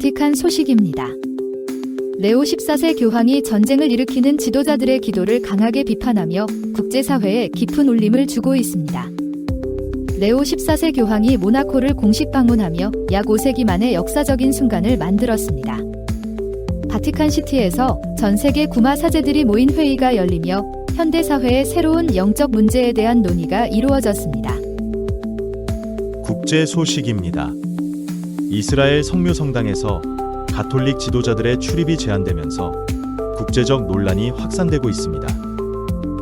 바티칸 소식입니다. 레오 14세 교황이 전쟁을 일으키는 지도자들의 기도를 강하게 비판하며 국제사회에 깊은 울림을 주고 있습니다. 레오 14세 교황이 모나코를 공식 방문하며 약 5세기 만의 역사적인 순간을 만들었습니다. 바티칸시티에서 전 세계 구마 사제들이 모인 회의가 열리며 현대사회의 새로운 영적 문제에 대한 논의가 이루어졌습니다. 국제 소식입니다. 이스라엘 성묘성당에서 가톨릭 지도자들의 출입이 제한되면서 국제적 논란이 확산되고 있습니다.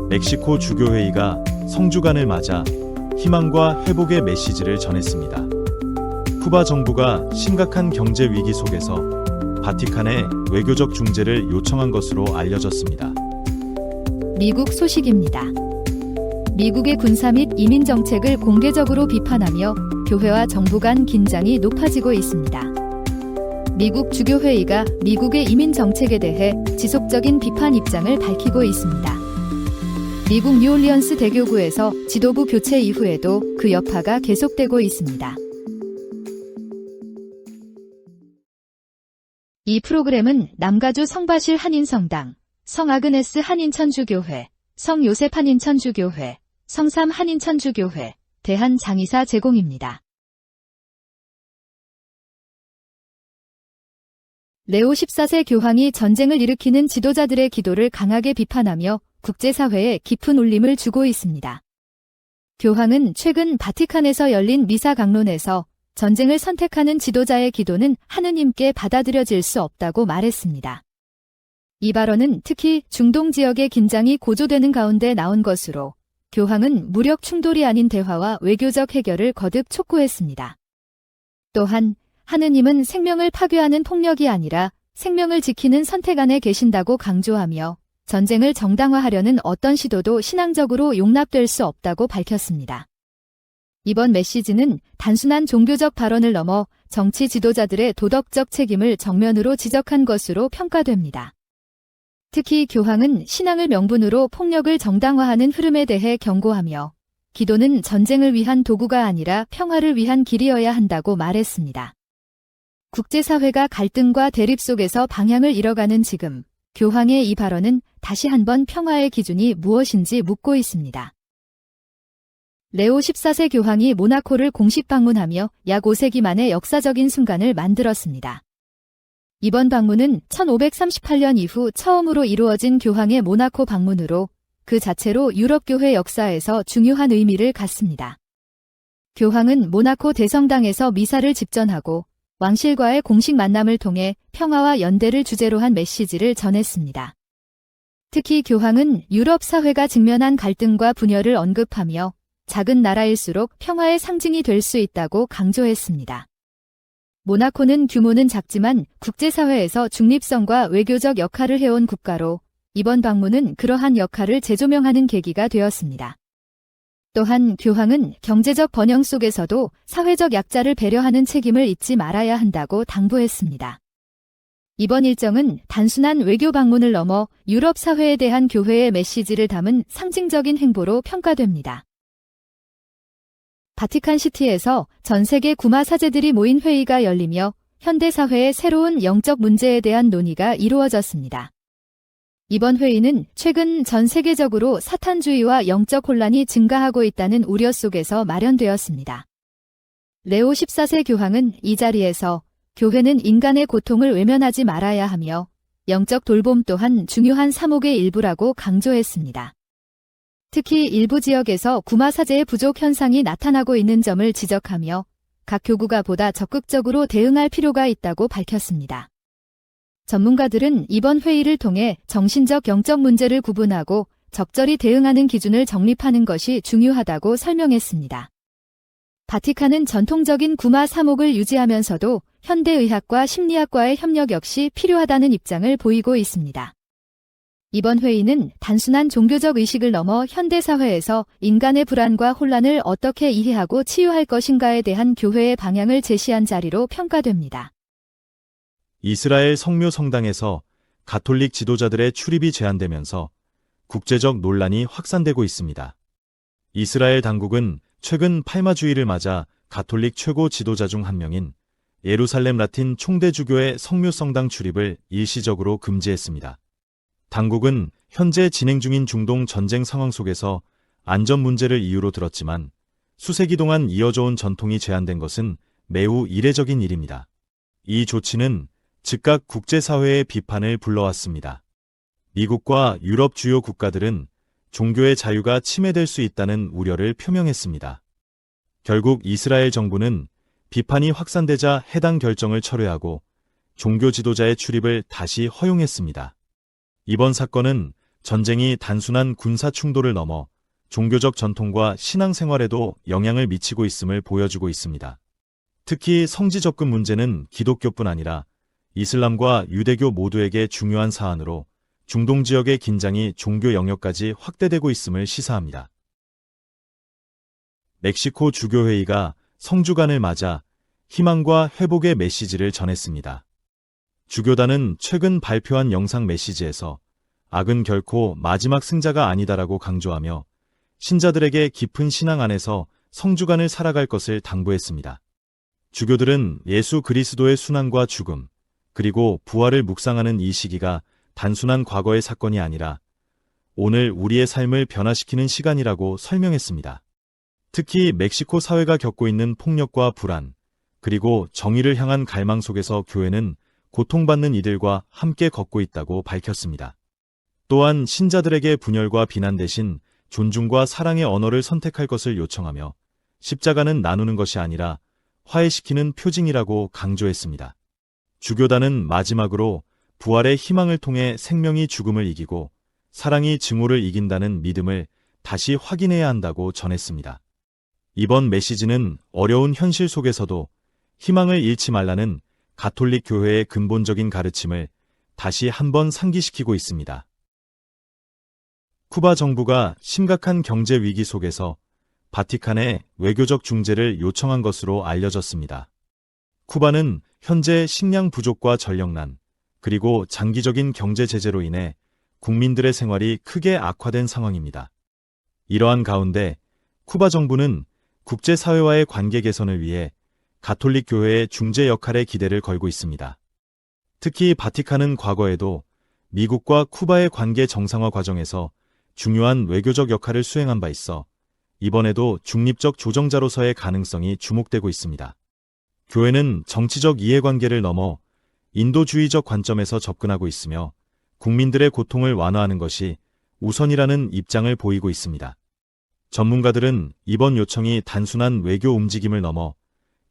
멕시코 주교회의가 성주간을 맞아 희망과 회복의 메시지를 전했습니다. 쿠바 정부가 심각한 경제 위기 속에서 바티칸에 외교적 중재를 요청한 것으로 알려졌습니다. 미국 소식입니다. 미국의 군사 및 이민 정책을 공개적으로 비판하며 교회와 정부 간 긴장이 높아지고 있습니다. 미국 주교회의가 미국의 이민 정책에 대해 지속적인 비판 입장을 밝히고 있습니다. 미국 뉴올리언스 대교구에서 지도부 교체 이후에도 그 여파가 계속되고 있습니다. 이 프로그램은 남가주 성바실 한인성당, 성아그네스 한인천주교회, 성요셉 한인천주교회, 성삼 한인천주교회, 대한장의사 제공입니다. 레오 14세 교황이 전쟁을 일으키는 지도자들의 기도를 강하게 비판하며 국제사회에 깊은 울림을 주고 있습니다. 교황은 최근 바티칸에서 열린 미사 강론에서 전쟁을 선택하는 지도자의 기도는 하느님께 받아들여질 수 없다고 말했습니다. 이 발언은 특히 중동 지역의 긴장이 고조되는 가운데 나온 것으로 교황은 무력 충돌이 아닌 대화와 외교적 해결을 거듭 촉구했습니다. 또한 하느님은 생명을 파괴하는 폭력이 아니라 생명을 지키는 선택 안에 계신다고 강조하며 전쟁을 정당화하려는 어떤 시도도 신앙적으로 용납될 수 없다고 밝혔습니다. 이번 메시지는 단순한 종교적 발언을 넘어 정치 지도자들의 도덕적 책임을 정면으로 지적한 것으로 평가됩니다. 특히 교황은 신앙을 명분으로 폭력을 정당화하는 흐름에 대해 경고하며 기도는 전쟁을 위한 도구가 아니라 평화를 위한 길이어야 한다고 말했습니다. 국제사회가 갈등과 대립 속에서 방향을 잃어가는 지금, 교황의 이 발언은 다시 한번 평화의 기준이 무엇인지 묻고 있습니다. 레오 14세 교황이 모나코를 공식 방문하며 약 5세기 만의 역사적인 순간을 만들었습니다. 이번 방문은 1538년 이후 처음으로 이루어진 교황의 모나코 방문으로 그 자체로 유럽교회 역사에서 중요한 의미를 갖습니다. 교황은 모나코 대성당에서 미사를 집전하고 왕실과의 공식 만남을 통해 평화와 연대를 주제로 한 메시지를 전했습니다. 특히 교황은 유럽 사회가 직면한 갈등과 분열을 언급하며 작은 나라일수록 평화의 상징이 될 수 있다고 강조했습니다. 모나코는 규모는 작지만 국제사회에서 중립성과 외교적 역할을 해온 국가로 이번 방문은 그러한 역할을 재조명하는 계기가 되었습니다. 또한 교황은 경제적 번영 속에서도 사회적 약자를 배려하는 책임을 잊지 말아야 한다고 당부했습니다. 이번 일정은 단순한 외교 방문을 넘어 유럽 사회에 대한 교회의 메시지를 담은 상징적인 행보로 평가됩니다. 바티칸시티에서 전 세계 구마 사제들이 모인 회의가 열리며 현대사회의 새로운 영적 문제에 대한 논의가 이루어졌습니다. 이번 회의는 최근 전 세계적으로 사탄주의와 영적 혼란이 증가하고 있다는 우려 속에서 마련되었습니다. 레오 14세 교황은 이 자리에서 교회는 인간의 고통을 외면하지 말아야 하며 영적 돌봄 또한 중요한 사목의 일부라고 강조했습니다. 특히 일부 지역에서 구마 사제의 부족 현상이 나타나고 있는 점을 지적하며 각 교구가 보다 적극적으로 대응할 필요가 있다고 밝혔습니다. 전문가들은 이번 회의를 통해 정신적 영적 문제를 구분하고 적절히 대응하는 기준을 정립하는 것이 중요하다고 설명했습니다. 바티칸은 전통적인 구마 사목을 유지하면서도 현대의학과 심리학과의 협력 역시 필요하다는 입장을 보이고 있습니다. 이번 회의는 단순한 종교적 의식을 넘어 현대사회에서 인간의 불안과 혼란을 어떻게 이해하고 치유할 것인가에 대한 교회의 방향을 제시한 자리로 평가됩니다. 이스라엘 성묘성당에서 가톨릭 지도자들의 출입이 제한되면서 국제적 논란이 확산되고 있습니다. 이스라엘 당국은 최근 팔마주의를 맞아 가톨릭 최고 지도자 중 한 명인 예루살렘 라틴 총대주교의 성묘성당 출입을 일시적으로 금지했습니다. 당국은 현재 진행 중인 중동 전쟁 상황 속에서 안전 문제를 이유로 들었지만 수세기 동안 이어져 온 전통이 제한된 것은 매우 이례적인 일입니다. 이 조치는 즉각 국제사회의 비판을 불러왔습니다. 미국과 유럽 주요 국가들은 종교의 자유가 침해될 수 있다는 우려를 표명했습니다. 결국 이스라엘 정부는 비판이 확산되자 해당 결정을 철회하고 종교 지도자의 출입을 다시 허용했습니다. 이번 사건은 전쟁이 단순한 군사 충돌을 넘어 종교적 전통과 신앙생활에도 영향을 미치고 있음을 보여주고 있습니다. 특히 성지 접근 문제는 기독교뿐 아니라 이슬람과 유대교 모두에게 중요한 사안으로 중동 지역의 긴장이 종교 영역까지 확대되고 있음을 시사합니다. 멕시코 주교회의가 성주간을 맞아 희망과 회복의 메시지를 전했습니다. 주교단은 최근 발표한 영상 메시지에서 악은 결코 마지막 승자가 아니다라고 강조하며 신자들에게 깊은 신앙 안에서 성주간을 살아갈 것을 당부했습니다. 주교들은 예수 그리스도의 순환과 죽음, 그리고 부활을 묵상하는 이 시기가 단순한 과거의 사건이 아니라 오늘 우리의 삶을 변화시키는 시간이라고 설명했습니다. 특히 멕시코 사회가 겪고 있는 폭력과 불안, 그리고 정의를 향한 갈망 속에서 교회는 고통받는 이들과 함께 걷고 있다고 밝혔습니다. 또한 신자들에게 분열과 비난 대신 존중과 사랑의 언어를 선택할 것을 요청하며 십자가는 나누는 것이 아니라 화해시키는 표징이라고 강조했습니다. 주교단은 마지막으로 부활의 희망을 통해 생명이 죽음을 이기고 사랑이 증오를 이긴다는 믿음을 다시 확인해야 한다고 전했습니다. 이번 메시지는 어려운 현실 속에서도 희망을 잃지 말라는 가톨릭 교회의 근본적인 가르침을 다시 한번 상기시키고 있습니다. 쿠바 정부가 심각한 경제 위기 속에서 바티칸에 외교적 중재를 요청한 것으로 알려졌습니다. 쿠바는 현재 식량 부족과 전력난, 그리고 장기적인 경제 제재로 인해 국민들의 생활이 크게 악화된 상황입니다. 이러한 가운데 쿠바 정부는 국제사회와의 관계 개선을 위해 가톨릭 교회의 중재 역할에 기대를 걸고 있습니다. 특히 바티칸은 과거에도 미국과 쿠바의 관계 정상화 과정에서 중요한 외교적 역할을 수행한 바 있어 이번에도 중립적 조정자로서의 가능성이 주목되고 있습니다. 교회는 정치적 이해관계를 넘어 인도주의적 관점에서 접근하고 있으며 국민들의 고통을 완화하는 것이 우선이라는 입장을 보이고 있습니다. 전문가들은 이번 요청이 단순한 외교 움직임을 넘어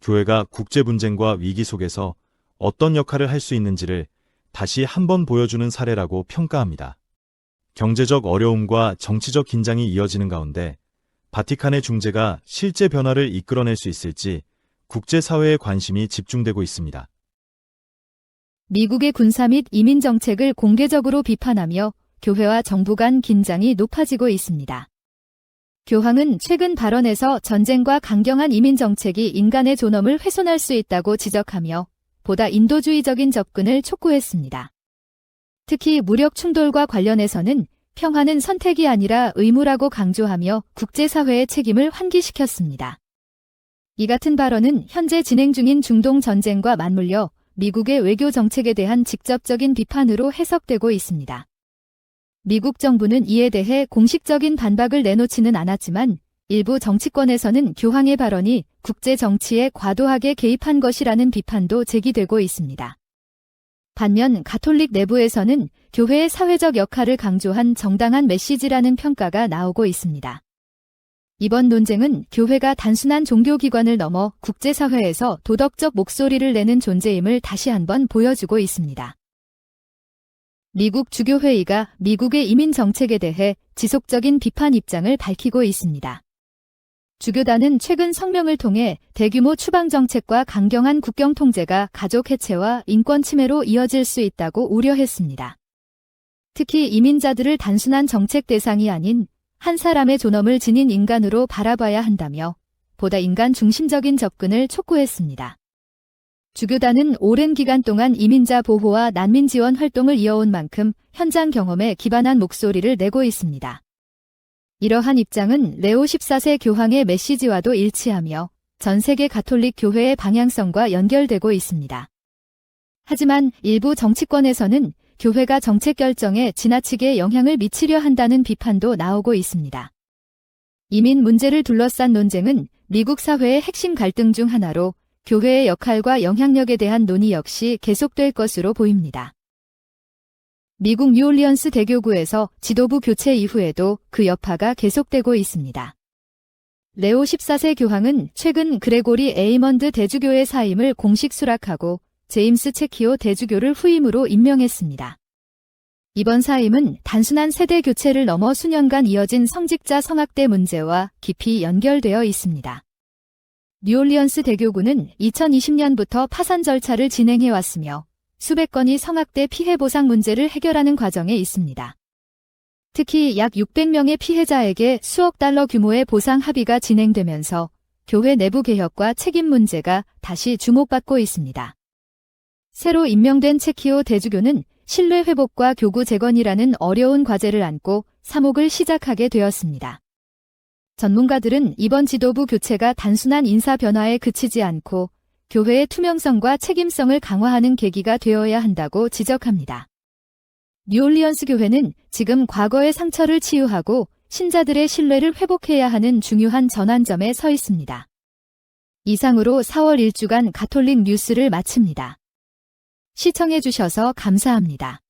교회가 국제 분쟁과 위기 속에서 어떤 역할을 할 수 있는지를 다시 한번 보여주는 사례라고 평가합니다. 경제적 어려움과 정치적 긴장이 이어지는 가운데 바티칸의 중재가 실제 변화를 이끌어낼 수 있을지 국제사회의 관심이 집중되고 있습니다. 미국의 군사 및 이민 정책을 공개적으로 비판하며 교회와 정부 간 긴장이 높아지고 있습니다. 교황은 최근 발언에서 전쟁과 강경한 이민 정책이 인간의 존엄을 훼손할 수 있다고 지적하며 보다 인도주의적인 접근을 촉구했습니다. 특히 무력 충돌과 관련해서는 평화는 선택이 아니라 의무라고 강조하며 국제사회의 책임을 환기시켰습니다. 이 같은 발언은 현재 진행 중인 중동 전쟁과 맞물려 미국의 외교 정책에 대한 직접적인 비판으로 해석되고 있습니다. 미국 정부는 이에 대해 공식적인 반박을 내놓지는 않았지만 일부 정치권에서는 교황의 발언이 국제 정치에 과도하게 개입한 것이라는 비판도 제기되고 있습니다. 반면 가톨릭 내부에서는 교회의 사회적 역할을 강조한 정당한 메시지라는 평가가 나오고 있습니다. 이번 논쟁은 교회가 단순한 종교기관을 넘어 국제사회에서 도덕적 목소리를 내는 존재임을 다시 한번 보여주고 있습니다. 미국 주교회의가 미국의 이민 정책에 대해 지속적인 비판 입장을 밝히고 있습니다. 주교단은 최근 성명을 통해 대규모 추방 정책과 강경한 국경 통제가 가족 해체와 인권 침해로 이어질 수 있다고 우려했습니다. 특히 이민자들을 단순한 정책 대상이 아닌 한 사람의 존엄을 지닌 인간으로 바라봐야 한다며 보다 인간 중심적인 접근을 촉구했습니다. 주교단은 오랜 기간 동안 이민자 보호와 난민 지원 활동을 이어온 만큼 현장 경험에 기반한 목소리를 내고 있습니다. 이러한 입장은 레오 14세 교황의 메시지와도 일치하며 전 세계 가톨릭 교회의 방향성과 연결되고 있습니다. 하지만 일부 정치권에서는 교회가 정책 결정에 지나치게 영향을 미치려 한다는 비판도 나오고 있습니다. 이민 문제를 둘러싼 논쟁은 미국 사회의 핵심 갈등 중 하나로 교회의 역할과 영향력에 대한 논의 역시 계속될 것으로 보입니다. 미국 뉴올리언스 대교구에서 지도부 교체 이후에도 그 여파가 계속되고 있습니다. 레오 14세 교황은 최근 그레고리 에이먼드 대주교의 사임을 공식 수락하고 제임스 체키오 대주교를 후임으로 임명했습니다. 이번 사임은 단순한 세대 교체를 넘어 수년간 이어진 성직자 성학대 문제와 깊이 연결되어 있습니다. 뉴올리언스 대교구는 2020년부터 파산 절차를 진행해왔으며 수백 건의 성학대 피해 보상 문제를 해결하는 과정에 있습니다. 특히 약 600명의 피해자에게 수억 달러 규모의 보상 합의가 진행되면서 교회 내부 개혁과 책임 문제가 다시 주목받고 있습니다. 새로 임명된 체키오 대주교는 신뢰 회복과 교구 재건이라는 어려운 과제를 안고 사목을 시작하게 되었습니다. 전문가들은 이번 지도부 교체가 단순한 인사 변화에 그치지 않고 교회의 투명성과 책임성을 강화하는 계기가 되어야 한다고 지적합니다. 뉴올리언스 교회는 지금 과거의 상처를 치유하고 신자들의 신뢰를 회복해야 하는 중요한 전환점에 서 있습니다. 이상으로 4월 1주간 가톨릭 뉴스를 마칩니다. 시청해주셔서 감사합니다.